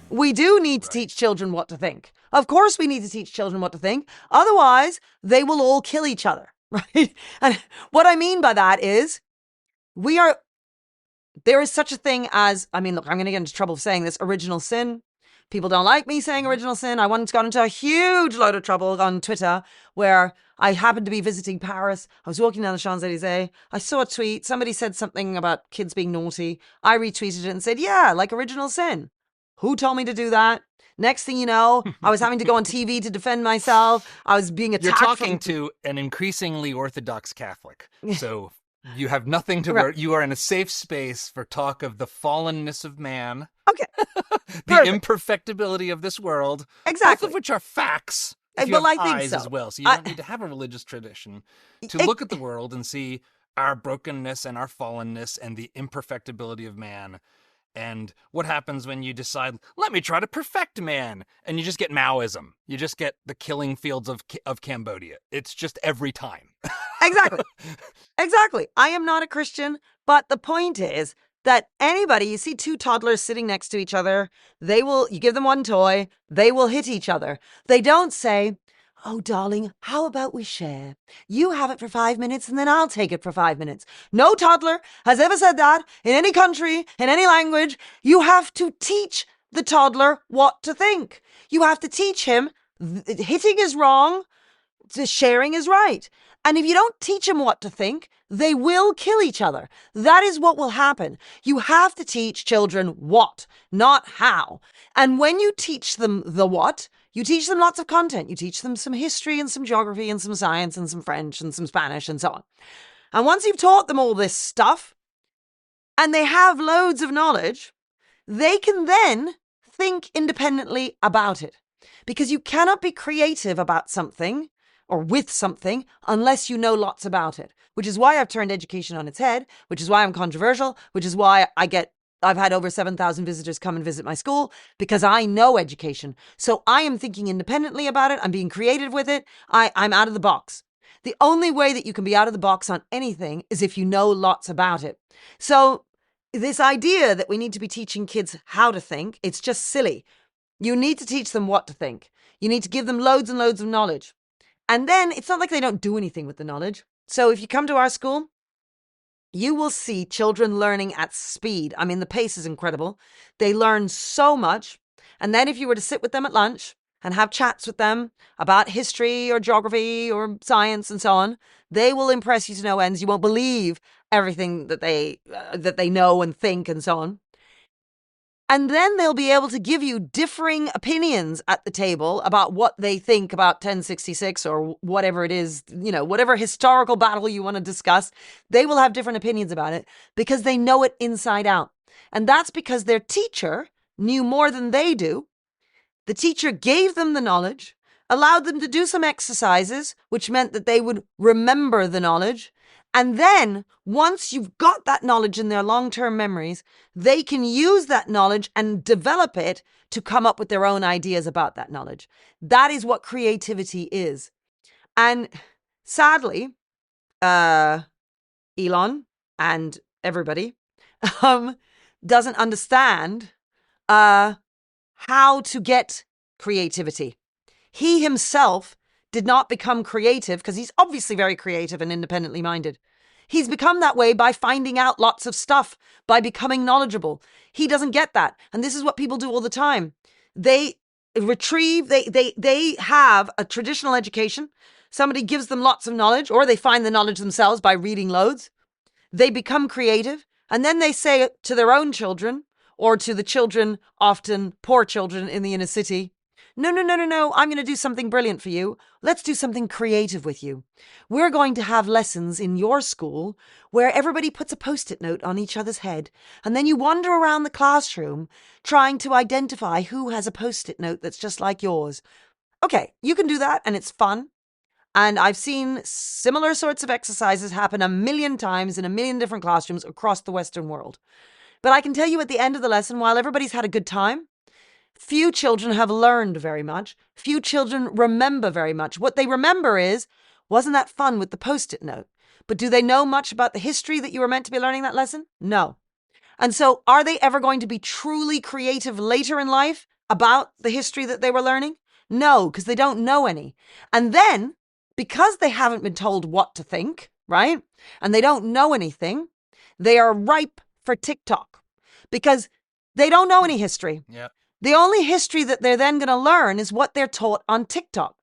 We do need to teach children what to think. Of course, we need to teach children what to think. Otherwise, they will all kill each other, right? And what I mean by that is there is such a thing as, I mean, look, I'm going to get into trouble for saying this, original sin. People don't like me saying original sin. I once got into a huge load of trouble on Twitter where I happened to be visiting Paris. I was walking down the Champs-Elysees. I saw a tweet. Somebody said something about kids being naughty. I retweeted it and said, yeah, like original sin. Who told me to do that? Next thing you know, I was having to go on TV to defend myself. I was being attacked. You're talking to an increasingly Orthodox Catholic. So you have nothing to worry. You are in a safe space for talk of the fallenness of man. Okay. The imperfectibility of this world. Exactly. Both of which are facts. Well, I think eyes so. As well. So you don't need to have a religious tradition to look at the world and see our brokenness and our fallenness and the imperfectibility of man. And what happens when you decide, let me try to perfect man? And you just get Maoism. You just get the killing fields of Cambodia. It's just every time. Exactly. Exactly. I am not a Christian, but the point is that anybody, you see two toddlers sitting next to each other, you give them one toy, they will hit each other. They don't say, oh, darling, how about we share? You have it for 5 minutes and then I'll take it for 5 minutes. No toddler has ever said that in any country, in any language. You have to teach the toddler what to think. You have to teach him hitting is wrong, sharing is right. And if you don't teach them what to think, they will kill each other. That is what will happen. You have to teach children what, not how. And when you teach them the what, you teach them lots of content. You teach them some history and some geography and some science and some French and some Spanish and so on. And once you've taught them all this stuff and they have loads of knowledge, they can then think independently about it. Because you cannot be creative about something or with something unless you know lots about it, which is why I've turned education on its head, which is why I'm controversial, which is why I've had over 7,000 visitors come and visit my school because I know education. So I am thinking independently about it. I'm being creative with it. I'm out of the box. The only way that you can be out of the box on anything is if you know lots about it. So this idea that we need to be teaching kids how to think, it's just silly. You need to teach them what to think. You need to give them loads and loads of knowledge. And then it's not like they don't do anything with the knowledge. So if you come to our school, you will see children learning at speed. I mean, the pace is incredible. They learn so much. And then if you were to sit with them at lunch and have chats with them about history or geography or science and so on, they will impress you to no ends. You won't believe everything that they know and think and so on. And then they'll be able to give you differing opinions at the table about what they think about 1066 or whatever it is, whatever historical battle you want to discuss. They will have different opinions about it because they know it inside out. And that's because their teacher knew more than they do. The teacher gave them the knowledge, allowed them to do some exercises, which meant that they would remember the knowledge. And then once you've got that knowledge in their long-term memories, they can use that knowledge and develop it to come up with their own ideas about that knowledge. That is what creativity is. And sadly, Elon and everybody doesn't understand how to get creativity. He himself did not become creative because he's obviously very creative and independently minded. He's become that way by finding out lots of stuff, by becoming knowledgeable. He doesn't get that. And this is what people do all the time. They have a traditional education. Somebody gives them lots of knowledge, or they find the knowledge themselves by reading loads. They become creative, and then they say to their own children, or to the children, often poor children in the inner city, no, I'm going to do something brilliant for you. Let's do something creative with you. We're going to have lessons in your school where everybody puts a Post-it note on each other's head, and then you wander around the classroom trying to identify who has a Post-it note that's just like yours. Okay, you can do that, and it's fun. And I've seen similar sorts of exercises happen 1,000,000 times in 1,000,000 different classrooms across the Western world. But I can tell you at the end of the lesson, while everybody's had a good time, few children have learned very much. Few children remember very much. What they remember is, wasn't that fun with the Post-it note? But do they know much about the history that you were meant to be learning that lesson? No. And so are they ever going to be truly creative later in life? about the history that they were learning? No, because they don't know any. And then, because they haven't been told what to think, right? And they don't know anything, they are ripe for TikTok because they don't know any history. Yeah. The only history that they're then going to learn is what they're taught on TikTok.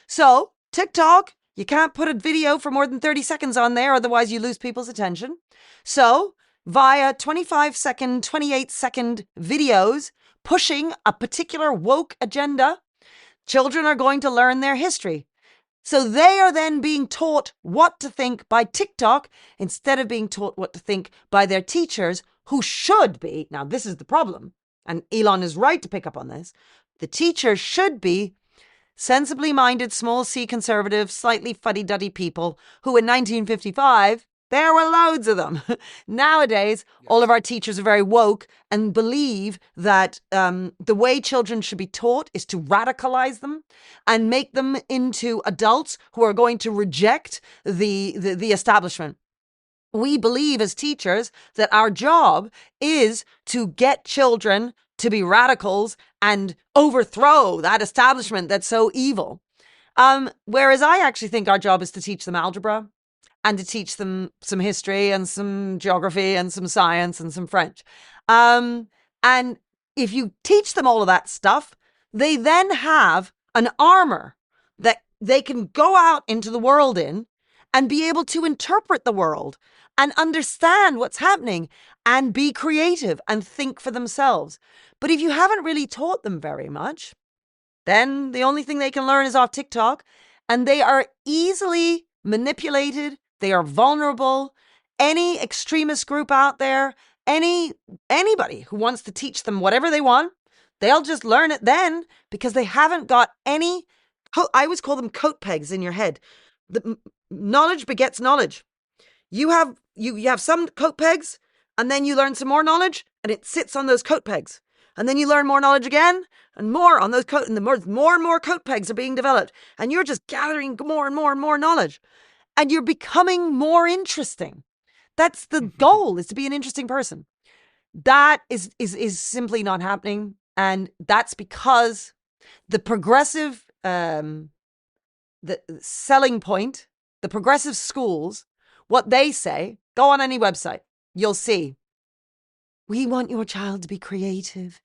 So, TikTok, you can't put a video for more than 30 seconds on there, otherwise you lose people's attention. So, via 25-second, 28-second videos pushing a particular woke agenda, children are going to learn their history. So they are then being taught what to think by TikTok instead of being taught what to think by their teachers, who should be, now this is the problem, and Elon is right to pick up on this, the teachers should be sensibly minded, small c conservative, slightly fuddy-duddy people who in 1955, there were loads of them. Nowadays, all of our teachers are very woke and believe that the way children should be taught is to radicalize them and make them into adults who are going to reject the establishment. We believe as teachers that our job is to get children to be radicals and overthrow that establishment that's so evil. Whereas I actually think our job is to teach them algebra and to teach them some history and some geography and some science and some French. And if you teach them all of that stuff, they then have an armor that they can go out into the world in and be able to interpret the world and understand what's happening and be creative and think for themselves. But if you haven't really taught them very much, then the only thing they can learn is off TikTok, and they are easily manipulated. They are vulnerable. Any extremist group out there, anybody who wants to teach them whatever they want, they'll just learn it then because they haven't got any, I always call them coat pegs in your head. The knowledge begets knowledge. You have some coat pegs, and then you learn some more knowledge, and it sits on those coat pegs. And then you learn more knowledge again, and more on those and the more and more coat pegs are being developed. And you're just gathering more and more and more knowledge. And you're becoming more interesting. That's the goal, is to be an interesting person. That is simply not happening. And that's because the progressive, the selling point, the progressive schools, what they say, go on any website, you'll see, we want your child to be creative,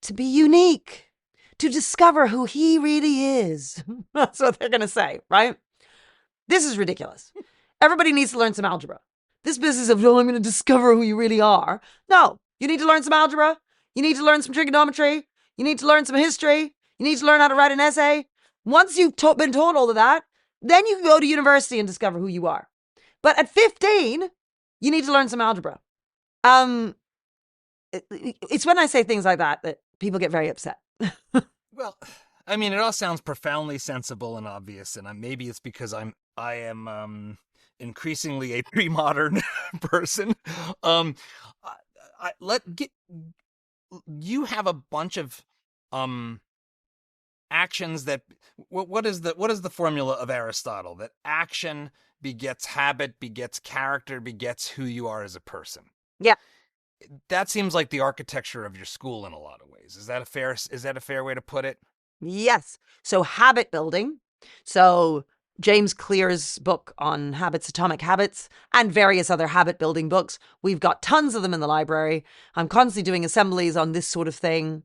to be unique, to discover who he really is. That's what they're going to say, right? This is ridiculous. Everybody needs to learn some algebra. This business of, oh, I'm going to discover who you really are. No, you need to learn some algebra. You need to learn some trigonometry. You need to learn some history. You need to learn how to write an essay. Once you've been taught all of that, then you can go to university and discover who you are. But at 15, you need to learn some algebra. It's when I say things like that people get very upset. Well, I mean, it all sounds profoundly sensible and obvious, and maybe it's because I am increasingly a pre-modern person. You have a bunch of actions that what is the formula of Aristotle? That action begets habit, begets character, begets who you are as a person. Yeah. That seems like the architecture of your school in a lot of ways. Is that a fair way to put it? Yes. So habit building. So James Clear's book on habits, Atomic Habits, and various other habit building books. We've got tons of them in the library. I'm constantly doing assemblies on this sort of thing.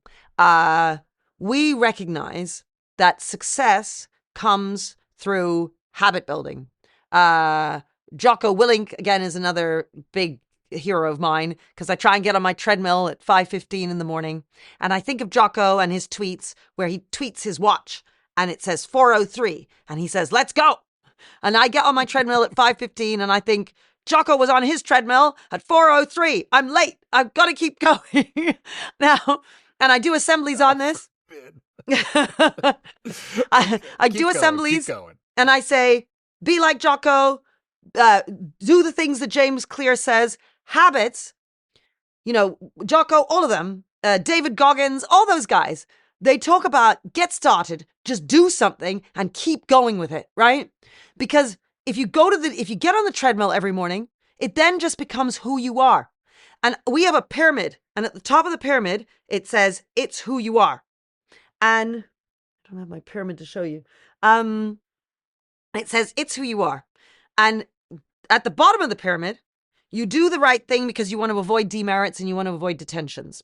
We recognize that success comes through habit building. Jocko Willink, again, is another big hero of mine because I try and get on my treadmill at 5:15 in the morning. And I think of Jocko and his tweets where he tweets his watch and it says 4:03 and he says, let's go. And I get on my treadmill at 5:15 and I think Jocko was on his treadmill at 4:03. I'm late. I've got to keep going now. And I do assemblies on this. I do assemblies and I say, be like Jocko, do the things that James Clear says. Habits, Jocko, all of them, David Goggins, all those guys, they talk about get started, just do something and keep going with it, right? Because if you get on the treadmill every morning, it then just becomes who you are. And we have a pyramid, and at the top of the pyramid, it says, it's who you are. And I don't have my pyramid to show you. It says, it's who you are. And at the bottom of the pyramid, you do the right thing because you want to avoid demerits and you want to avoid detentions.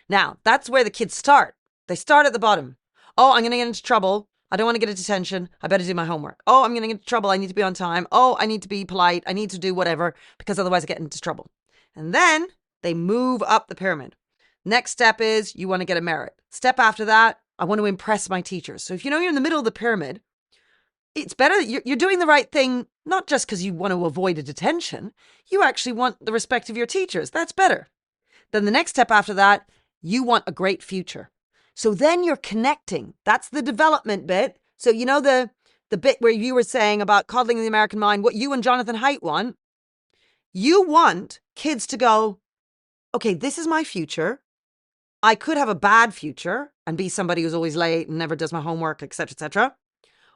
Now, that's where the kids start. They start at the bottom. Oh, I'm going to get into trouble. I don't want to get a detention. I better do my homework. Oh, I'm going to get into trouble. I need to be on time. Oh, I need to be polite. I need to do whatever because otherwise I get into trouble. And then they move up the pyramid. Next step is you want to get a merit. Step after that, I want to impress my teachers. So if you know you're in the middle of the pyramid, it's better that you're doing the right thing, not just because you want to avoid a detention. You actually want the respect of your teachers. That's better. Then the next step after that, you want a great future. So then you're connecting. That's the development bit. So you know the bit where you were saying about coddling the American mind, what you and Jonathan Haidt want? You want kids to go, okay, this is my future. I could have a bad future and be somebody who's always late and never does my homework, etc., etc.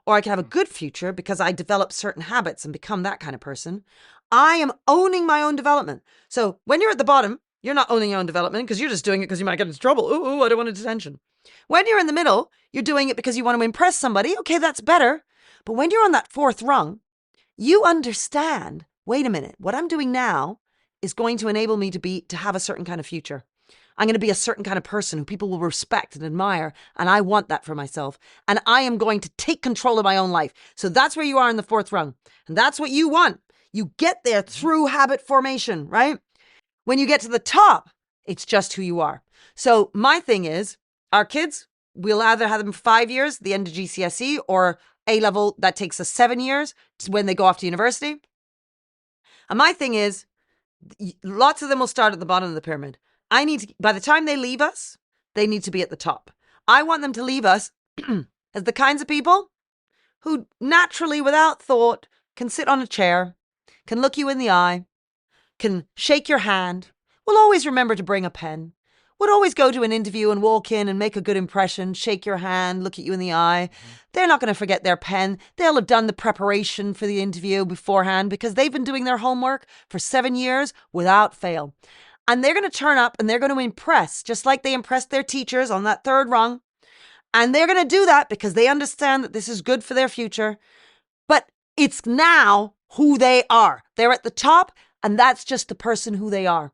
Or I can have a good future because I develop certain habits and become that kind of person. I am owning my own development. So when you're at the bottom, you're not owning your own development because you're just doing it because you might get into trouble. Ooh, I don't want a detention. When you're in the middle, you're doing it because you want to impress somebody. Okay, that's better. But when you're on that fourth rung, you understand, wait a minute, what I'm doing now is going to enable me to have a certain kind of future. I'm going to be a certain kind of person who people will respect and admire, and I want that for myself. And I am going to take control of my own life. So that's where you are in the fourth rung. And that's what you want. You get there through habit formation, right? When you get to the top, it's just who you are. So my thing is, our kids, we'll either have them for 5 years, the end of GCSE, or A-level, that takes us 7 years when they go off to university. And my thing is, lots of them will start at the bottom of the pyramid. By the time they leave us, they need to be at the top. I want them to leave us as the kinds of people who naturally, without thought, can sit on a chair, can look you in the eye, can shake your hand, will always remember to bring a pen, would always go to an interview and walk in and make a good impression, shake your hand, look at you in the eye. They're not going to forget their pen. They'll have done the preparation for the interview beforehand because they've been doing their homework for 7 years without fail. And they're going to turn up and they're going to impress, just like they impressed their teachers on that third rung. And they're going to do that because they understand that this is good for their future. But it's now who they are. They're at the top, and that's just the person who they are.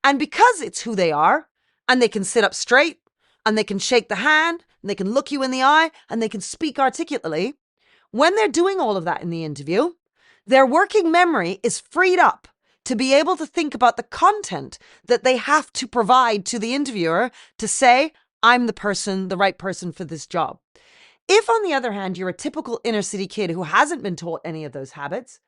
And because it's who they are, and they can sit up straight, and they can shake the hand, and they can look you in the eye, and they can speak articulately, when they're doing all of that in the interview, their working memory is freed up to be able to think about the content that they have to provide to the interviewer to say, I'm the right person for this job. If, on the other hand, you're a typical inner city kid who hasn't been taught any of those habits,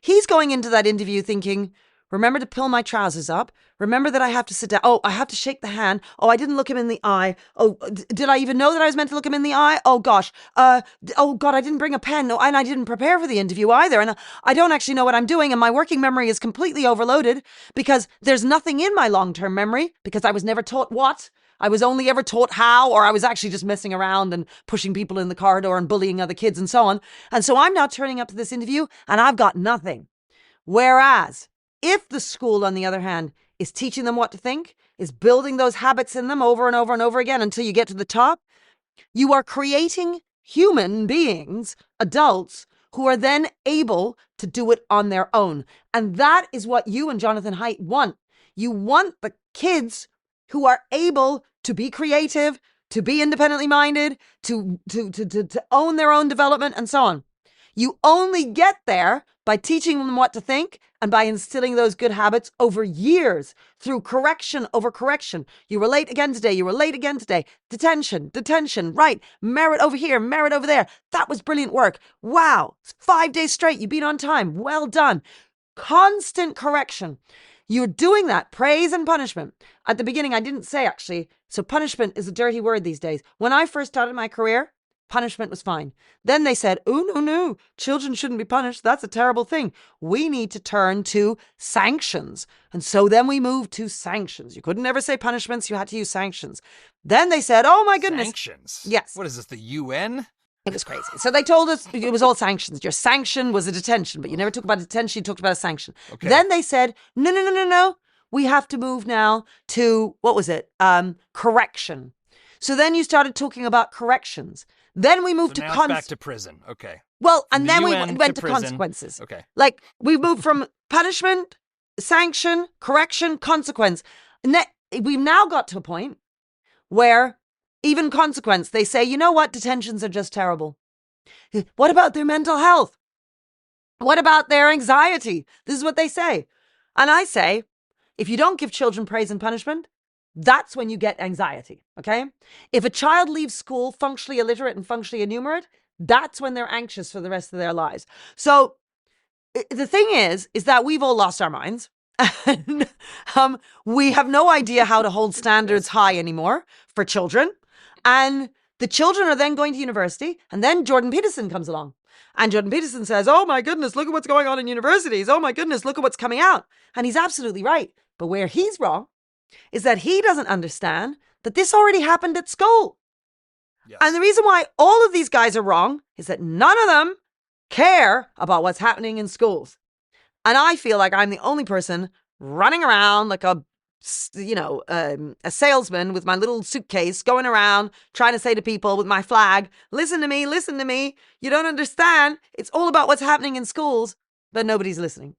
he's going into that interview thinking, remember to pull my trousers up. Remember that I have to sit down. Oh, I have to shake the hand. Oh, I didn't look him in the eye. Oh, did I even know that I was meant to look him in the eye? Oh, gosh. Oh, God, I didn't bring a pen. No, and I didn't prepare for the interview either. And I don't actually know what I'm doing. And my working memory is completely overloaded because there's nothing in my long-term memory because I was never taught what. I was only ever taught how, or I was actually just messing around and pushing people in the corridor and bullying other kids and so on. And so I'm now turning up to this interview and I've got nothing. Whereas if the school, on the other hand, is teaching them what to think, is building those habits in them over and over and over again until you get to the top, you are creating human beings, adults, who are then able to do it on their own. And that is what you and Jonathan Haidt want. You want the kids who are able to be creative, to be independently minded, to own their own development and so on. You only get there by teaching them what to think and by instilling those good habits over years through correction over correction. You were late again today. You were late again today. Detention, right. Merit over here, merit over there. That was brilliant work. Wow. 5 days straight. You've been on time. Well done. Constant correction. You're doing that, praise and punishment. At the beginning, I didn't say actually, so punishment is a dirty word these days. When I first started my career, punishment was fine. Then they said, oh, no, children shouldn't be punished. That's a terrible thing. We need to turn to sanctions. And so then we moved to sanctions. You couldn't ever say punishments. You had to use sanctions. Then they said, oh my goodness. Sanctions? Yes. What is this, the UN? It was crazy. So they told us it was all sanctions. Your sanction was a detention, but you never talked about a detention. You talked about a sanction. Okay. Then they said, no. We have to move now to, what was it? Correction. So then you started talking about corrections. Then we moved so to now it's back to prison. Okay. Well, From and the then we UN went to prison. consequences. Okay. Like we moved from punishment, sanction, correction, consequence. And we've now got to a point where even consequence, they say, you know what, detentions are just terrible. What about their mental health? What about their anxiety? This is what they say. And I say, if you don't give children praise and punishment, that's when you get anxiety, okay? If a child leaves school functionally illiterate and functionally enumerate, that's when they're anxious for the rest of their lives. So the thing is that we've all lost our minds. And we have no idea how to hold standards high anymore for children. And the children are then going to university, and then Jordan Peterson comes along. And Jordan Peterson says, oh my goodness, look at what's going on in universities. Oh my goodness, look at what's coming out. And he's absolutely right. But where he's wrong is that he doesn't understand that this already happened at school. Yes. And the reason why all of these guys are wrong is that none of them care about what's happening in schools. And I feel like I'm the only person running around like a salesman with my little suitcase going around trying to say to people with my flag, listen to me, listen to me. You don't understand. It's all about what's happening in schools, but nobody's listening.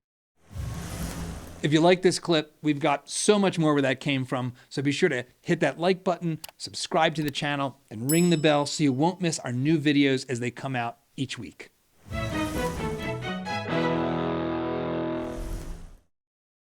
If you like this clip, we've got so much more where that came from. So be sure to hit that like button, subscribe to the channel, and ring the bell so you won't miss our new videos as they come out each week.